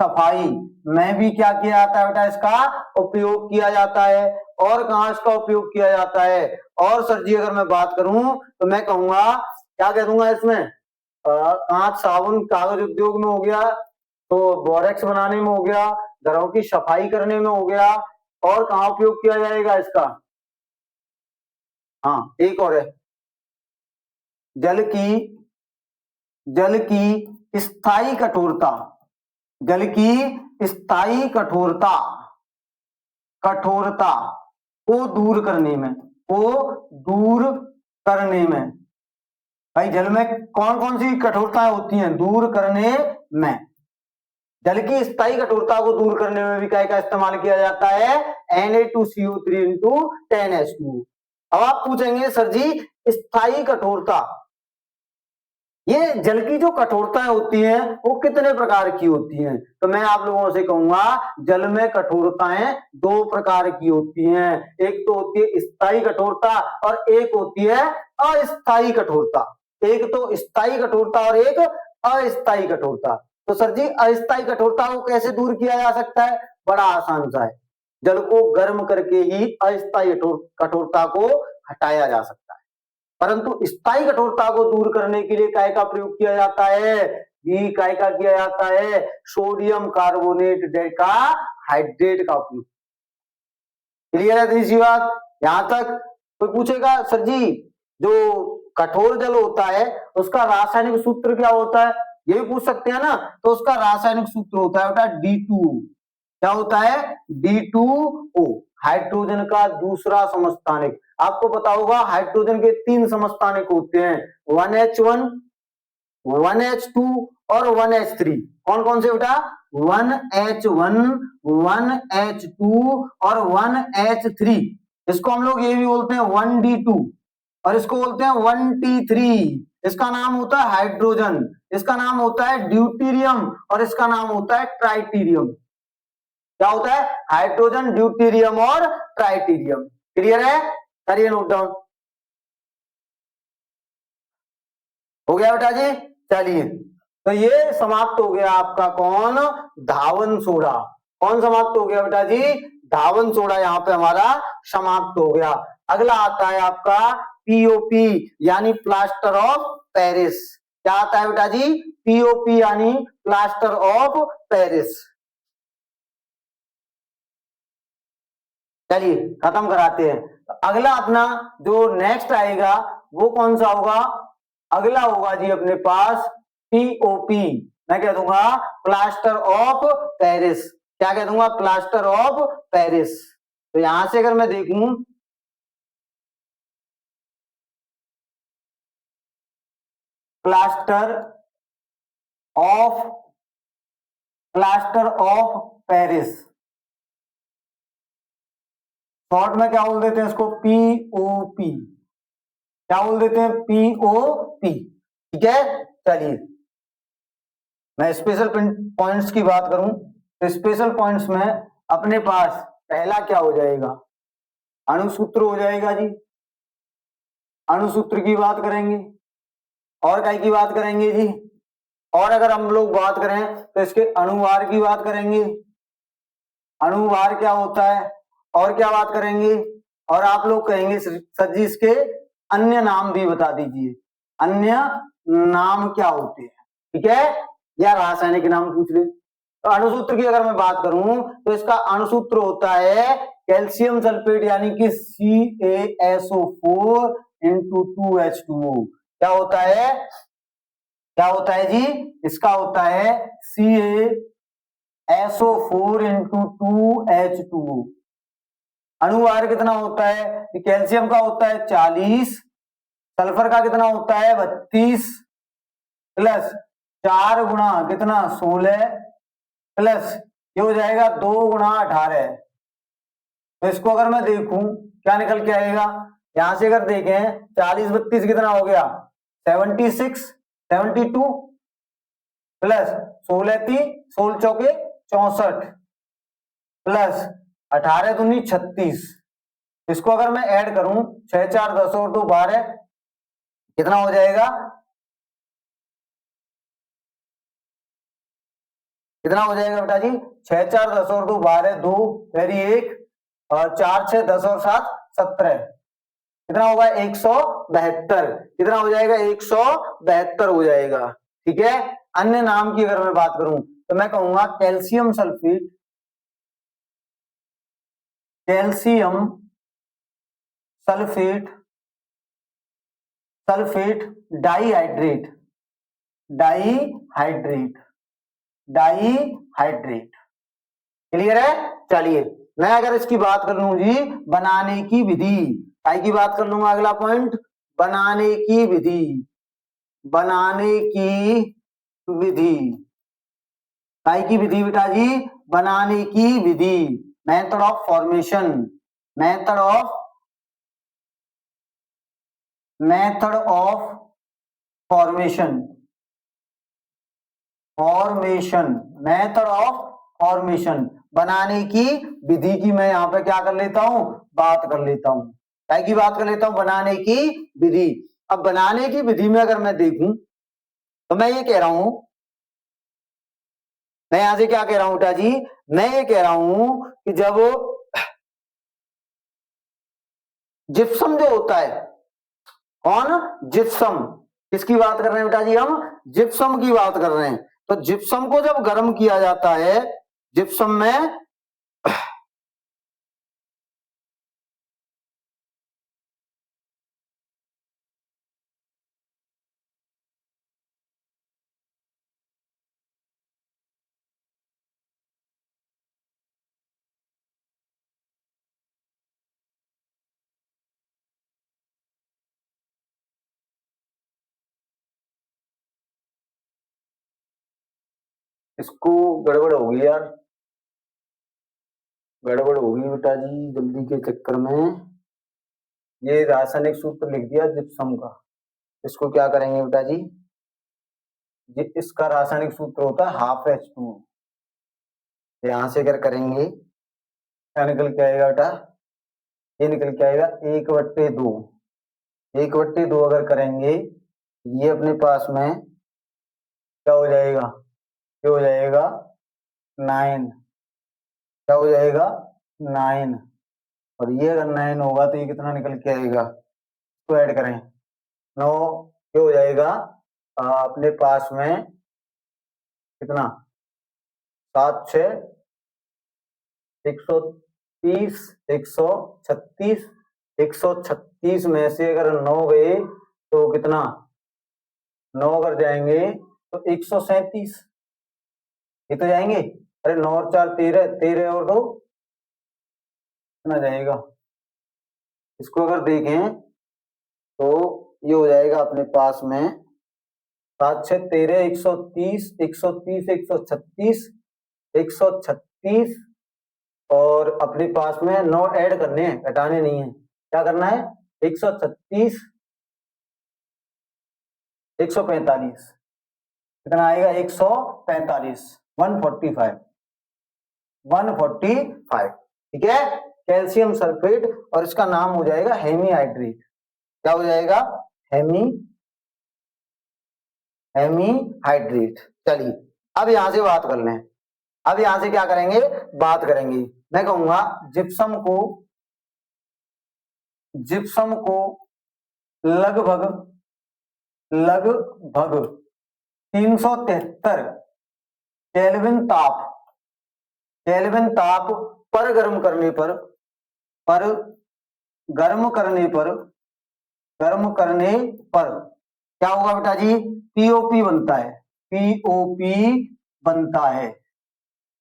सफाई में भी क्या किया जाता है बेटा, इसका उपयोग किया जाता है। और कहां इसका उपयोग किया जाता है, और सर जी अगर मैं बात करूं तो मैं कहूंगा क्या कह दूंगा इसमें, कांच साबुन कागज उद्योग में हो गया, तो बोरेक्स बनाने में हो गया, घरों की सफाई करने में हो गया। और कहां उपयोग किया जाएगा इसका, हाँ एक और है, जल की स्थायी कठोरता, जल की स्थायी कठोरता को दूर करने में, भाई जल में कौन कौन सी कठोरताएं होती हैं, दूर करने में, जल की स्थायी कठोरता को दूर करने में भी क्या इस्तेमाल किया जाता है, Na2CO3 इंटू 10H2। अब आप पूछेंगे सर जी स्थायी कठोरता, ये जल की जो कठोरताएं होती हैं वो कितने प्रकार की होती हैं, तो मैं आप लोगों से कहूंगा जल में कठोरताएं दो प्रकार की होती हैं, एक तो होती है स्थायी कठोरता और एक होती है अस्थायी कठोरता, एक तो स्थायी कठोरता और एक अस्थायी कठोरता। तो सर जी अस्थायी कठोरता को कैसे दूर किया जा सकता है, बड़ा आसान सा है, जल को गर्म करके ही अस्थायी कठोरता को हटाया जा सकता है। परंतु स्थायी कठोरता को दूर करने के लिए काय का प्रयोग किया जाता है, ये काय का किया जाता है, सोडियम कार्बोनेट डेका हाइड्रेट का उपयोग। क्लियर है तीसरी बात, यहां तक कोई पूछेगा सर जी जो कठोर जल होता है उसका रासायनिक सूत्र क्या होता है, ये भी पूछ सकते हैं ना, तो उसका रासायनिक सूत्र होता है बेटा D2O। क्या होता है, D2O, हाइड्रोजन का दूसरा समस्थानिक। आपको पता होगा हाइड्रोजन के 3 समस्थानिक होते हैं, 1H1, 1H2 और 1H3। कौन कौन से बेटा, 1H1, 1H2 और 1H3। इसको हम लोग ये भी बोलते हैं 1D2 और इसको बोलते हैं 1T3। इसका नाम होता है हाइड्रोजन, इसका नाम होता है ड्यूटीरियम और इसका नाम होता है ट्राइटीरियम। क्या होता है, हाइड्रोजन, ड्यूटीरियम और ट्राइटीरियम। क्लियर है, करिए नोट डाउन। हो गया बेटा जी, चलिए तो ये समाप्त हो गया आपका कौन, धावन सोडा। कौन समाप्त हो गया बेटा जी, धावन सोडा यहां पे हमारा समाप्त हो गया। अगला आता है आपका पीओपी यानी प्लास्टर ऑफ पेरिस। क्या आता है बेटा जी, पीओपी यानी प्लास्टर ऑफ पेरिस। चलिए खत्म कराते हैं। अगला अपना जो नेक्स्ट आएगा वो कौन सा होगा, अगला होगा जी अपने पास पीओपी, मैं कह दूंगा प्लास्टर ऑफ पेरिस। क्या कह दूंगा, प्लास्टर ऑफ पेरिस। तो यहां से अगर मैं देखूं प्लास्टर ऑफ पेरिस, शॉर्ट में क्या बोल देते हैं इसको, पीओपी। क्या बोल देते हैं, पीओपी। ठीक है, चलिए मैं स्पेशल पॉइंट्स की बात करूं तो स्पेशल पॉइंट्स में अपने पास पहला क्या हो जाएगा, अणुसूत्र हो जाएगा जी। अणुसूत्र की बात करेंगे और काय की बात करेंगे जी, और अगर हम लोग बात करें तो इसके अणुभार की बात करेंगे, अणुभार क्या होता है, और क्या बात करेंगे, और आप लोग कहेंगे सर जी इसके अन्य नाम भी बता दीजिए, अन्य नाम क्या होते हैं। ठीक है, या रासायनिक नाम पूछ ले। तो अणुसूत्र की अगर मैं बात करूं तो इसका अणुसूत्र होता है कैल्शियम सल्फेट यानी कि CaSO4 इंटू 2H2O। क्या होता है, क्या होता है जी, इसका होता है CaSO4 इंटू 2H2O। अणुभार कितना होता है, कैल्शियम का होता है 40, सल्फर का कितना होता है 32, प्लस 4 गुणा कितना 16, प्लस ये हो जाएगा 2 गुणा 18। तो इसको अगर मैं देखूं क्या निकल के आएगा, यहां से अगर देखें 40 32 कितना हो गया 76, 72, प्लस 16 3 16 चौके 64, प्लस 18 दूनी 36। इसको अगर मैं ऐड करूं 6 4 10 और 2 12, कितना हो जाएगा, कितना हो जाएगा बेटा जी, 6 4 10 और 2 12, 2 वेरी 1 और 4 6 10 और 7 17, कितना होगा 172, कितना हो जाएगा 172 हो जाएगा। ठीक है, अन्य नाम की अगर मैं बात करूं तो मैं कहूंगा calcium sulphate, calcium sulphate, sulphate dihydrate, dihydrate, dihydrate. Clear है। चलिए मैं अगर इसकी बात कर लूं जी बनाने की विधि, काय की बात कर लूंगा, अगला पॉइंट बनाने की विधि, बनाने की विधि, काय की विधि बेटा जी, बनाने की विधि, method of formation, method of, method of formation, formation, method of formation, बनाने की विधि की मैं यहां पे क्या कर लेता हूं, बात कर लेता हूं, क्या की बात कर लेता हूं, बनाने की विधि। अब बनाने की विधि में अगर मैं देखूं तो मैं ये कह रहा हूं, मैं यहां से क्या कह रहा हूं बेटा जी, मैं ये कह रहा हूं कि जब जिप्सम जो होता है, कौन, जिप्सम, किसकी बात कर रहे हैं बेटा जी, हम जिप्सम की बात कर रहे हैं। तो जिप्सम को जब गर्म किया जाता है, जिप्सम में इसको गड़बड़ होगी यार, गड़बड़ होगी बेटा जी जल्दी के चक्कर में, ये रासायनिक सूत्र लिख दिया जिप्सम का। इसको क्या करेंगे बेटा जी, इसका रासायनिक सूत्र होता है ½ H2। यहां से अगर करेंगे क्या निकल के आएगा बेटा, ये निकल के आएगा 1/2, 1/2 अगर करेंगे ये अपने पास में क्या हो जाएगा, ये हो जाएगा 9, क्या हो जाएगा 9, और ये अगर 9 होगा तो ये कितना निकल के आएगा, इसको ऐड करें 9, ये हो जाएगा अपने पास में कितना 7 6 130 136, 136 में से अगर 9 गए तो कितना, 9 अगर जाएंगे तो 137, ये तो जाएंगे, अरे 9 और 4 13, 13 और 2 कितना जाएगा, इसको अगर देखें तो ये हो जाएगा अपने पास में 7 6 13, 130, 130 136, 136, और अपने पास में 9 ऐड करने हैं, घटाने नहीं है, क्या करना है 136 145, कितना आएगा 145, 145, 145। ठीक है, कैल्शियम सल्फेट, और इसका नाम हो जाएगा हेमीहाइड्रेट। क्या हो जाएगा, हेमीहाइड्रेट। चलिए अब यहां से बात कर लें, अब यहां से क्या करेंगे, बात करेंगे, मैं कहूंगा जिप्सम को, जिप्सम को लगभग लगभग 373 केल्विन ताप, केल्विन ताप पर गर्म करने पर, पर गर्म करने पर गर्म करने पर क्या होगा बेटा जी, पीओपी बनता है, पीओपी बनता है,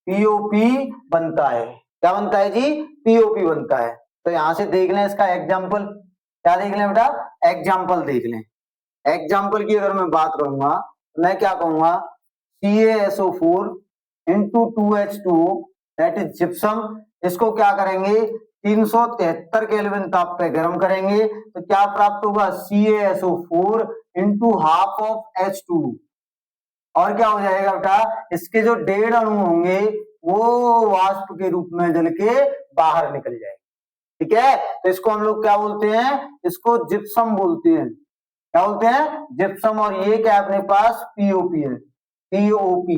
पीओपी बनता है। क्या बनता है जी, पीओपी बनता है। तो यहां से देख लें इसका एग्जाम्पल, क्या देख लें बेटा, एग्जाम्पल देख लें। एग्जाम्पल की अगर मैं बात करूंगा, मैं क्या कहूंगा, CaSO4 into 2H2O that is gypsum. इसको क्या करेंगे, 373 केल्विन ताप पे गर्म करेंगे तो क्या प्राप्त होगा, CaSO4 into half of H2। और क्या हो जाएगा बेटा, इसके जो 1.5 अणु होंगे वो वाष्प के रूप में जल के बाहर निकल जाएंगे। ठीक है, तो इसको हम लोग क्या बोलते हैं, इसको जिप्सम बोलते हैं। क्या बोलते हैं, जिप्सम। और ये क्या है अपने पास, पीओपी है, पीओपी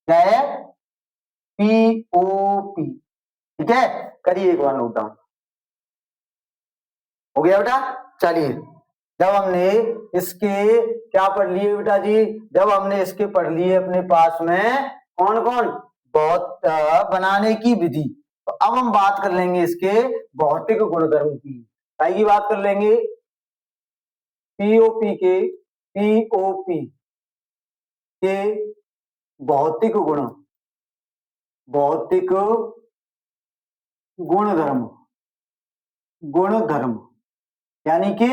क्या है, पीओपी। ठीक है, करिए एक बार नोट डाउन, हो गया बेटा। चलिए, जब हमने इसके क्या पढ़ लिए बेटा जी, जब हमने इसके पढ़ लिए अपने पास में कौन कौन, बहुत बनाने की विधि, तो अब हम बात कर लेंगे इसके भौतिक गुणधर्म की बात कर लेंगे। पीओपी के भौतिक गुण, भौतिक गुणधर्म, गुणधर्म यानी कि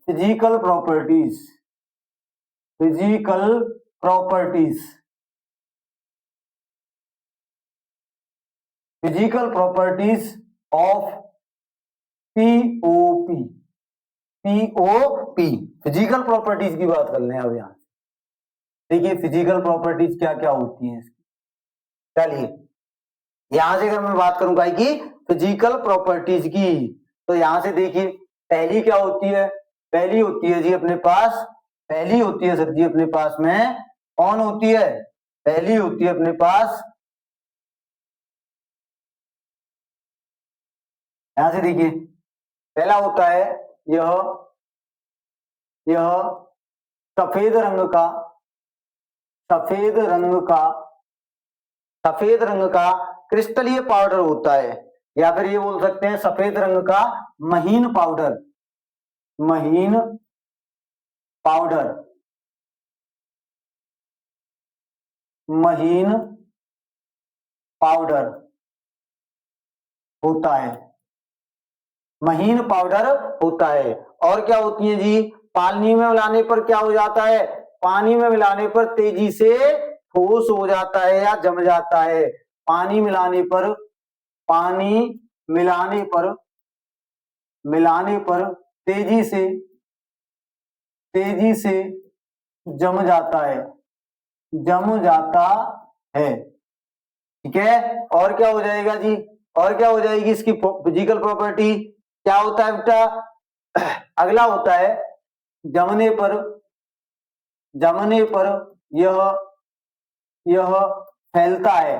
physical properties, physical properties, physical properties of POP, POP physical properties की बात कर लें। अब यहां देखिए फिजिकल प्रॉपर्टीज क्या क्या होती हैं इसकी। चलिए, यहां से अगर मैं बात करूं भाई की फिजिकल प्रॉपर्टीज की, तो यहां से देखिए पहली क्या होती है, पहली होती है जी अपने पास, पहली होती है सर जी अपने पास में कौन होती है, पहली होती है अपने पास, यहां से देखिए पहला होता है यह सफेद रंग का, सफेद रंग का, सफेद रंग का क्रिस्टलीय पाउडर होता है, या फिर ये बोल सकते हैं सफेद रंग का महीन पाउडर, महीन पाउडर, महीन पाउडर होता है, महीन पाउडर होता है। और क्या होती है जी, पानी में मिलाने पर क्या हो जाता है, पानी में मिलाने पर तेजी से ठोस हो जाता है या जम जाता है, पानी मिलाने पर, पानी मिलाने पर, मिलाने पर तेजी से जम जाता है, जम जाता है। ठीक है, और क्या हो जाएगा जी, और क्या हो जाएगी इसकी फिजिकल प्रॉपर्टी, क्या होता है बेटा, अगला होता है जमने पर, जमने पर यह फैलता है,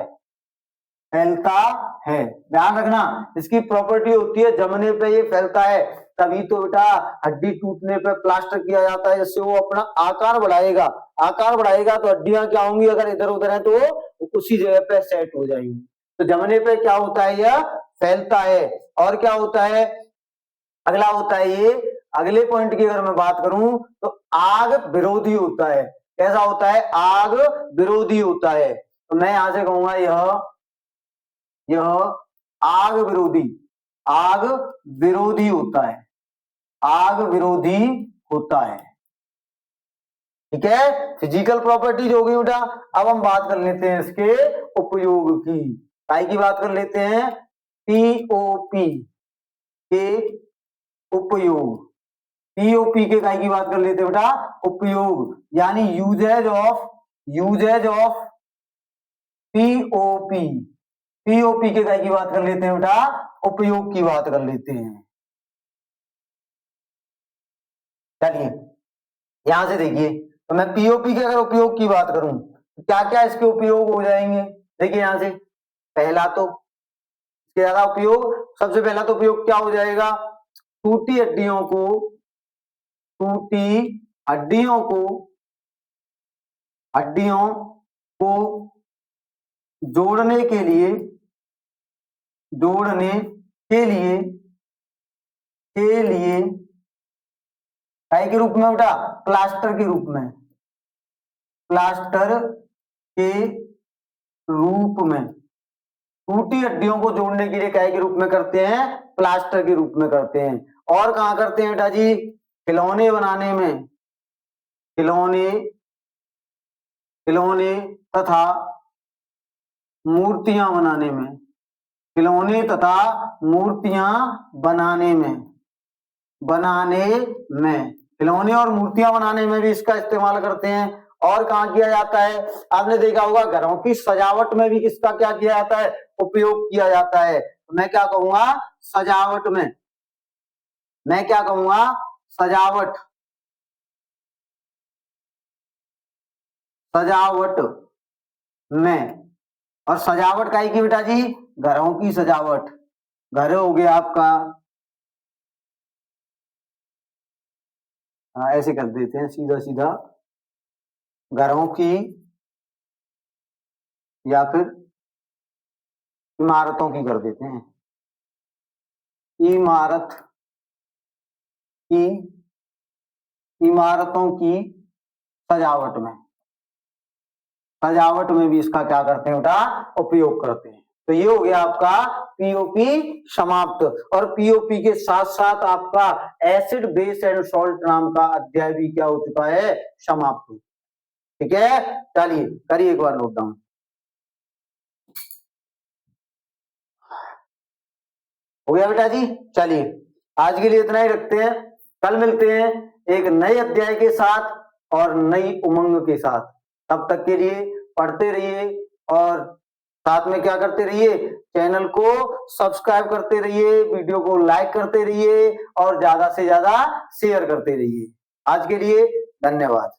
फैलता है। ध्यान रखना इसकी प्रॉपर्टी होती है जमने पे ये फैलता है, तभी तो बेटा हड्डी टूटने पे प्लास्टर किया जाता है, जिससे वो अपना आकार बढ़ाएगा, आकार बढ़ाएगा तो हड्डियां क्या होंगी, अगर इधर उधर है तो उसी जगह पे सेट हो जाएंगी। तो जमने पे क्या होता है, यह फैलता है। और क्या होता है, अगला होता है ये, अगले पॉइंट की अगर मैं बात करूं तो आग विरोधी होता है। कैसा होता है, आग विरोधी होता है। तो मैं यहां से कहूंगा यह आग विरोधी, आग विरोधी होता है, आग विरोधी होता है। ठीक है, फिजिकल प्रॉपर्टीज हो गई बेटा। अब हम बात कर लेते हैं इसके उपयोग की, काय की बात कर लेते हैं, पीओपी के उपयोग, पीओपी के काय की बात कर लेते हैं बेटा, उपयोग यानी यूजेज ऑफ पीओपी, पीओपी के काय की बात कर लेते हैं बेटा, उपयोग की बात कर लेते हैं। चलिए यहां से देखिए, तो मैं पीओपी के अगर उपयोग की बात करूं तो क्या क्या इसके उपयोग हो जाएंगे। देखिए यहां से पहला तो इसके ज्यादा उपयोग, सबसे पहला तो उपयोग क्या हो जाएगा, टूटी हड्डियों को, टूटी हड्डियों को, हड्डियों को जोड़ने के लिए, जोड़ने के लिए काय के रूप में बेटा? प्लास्टर के रूप में, प्लास्टर के रूप में। टूटी हड्डियों को जोड़ने के लिए काय के रूप में करते हैं? प्लास्टर के रूप में करते हैं। और कहाँ करते हैं बेटा जी? खिलौने बनाने में, खिलौने तथा मूर्तियां बनाने में, खिलौने तथा मूर्तियां बनाने में, खिलौने और मूर्तियां बनाने में भी इसका इस्तेमाल करते हैं। और कहाँ किया जाता है? आपने देखा होगा घरों की सजावट में भी इसका क्या किया जाता है? उपयोग किया जाता है। मैं क्या कहूंगा? सजावट में, मैं क्या कहूंगा? सजावट, सजावट में। और सजावट काहे की बेटा जी? घरों की सजावट। घर हो गया आपका, ऐसे कर देते हैं सीधा सीधा, घरों की या फिर इमारतों की कर देते हैं, इमारत की, इमारतों की सजावट में, सजावट में भी इसका क्या करते हैं बेटा? उपयोग करते हैं। तो ये हो गया आपका पीओपी समाप्त। और पीओपी के साथ साथ आपका एसिड बेस एंड सॉल्ट नाम का अध्याय भी क्या हो चुका है? समाप्त। ठीक है, चलिए करिए एक बार नोट डाउन। हो गया बेटा जी? चलिए आज के लिए इतना ही रखते हैं, कल मिलते हैं एक नए अध्याय के साथ और नई उमंग के साथ। तब तक के लिए पढ़ते रहिए और साथ में क्या करते रहिए? चैनल को सब्सक्राइब करते रहिए, वीडियो को लाइक करते रहिए और ज्यादा से ज्यादा शेयर करते रहिए। आज के लिए धन्यवाद।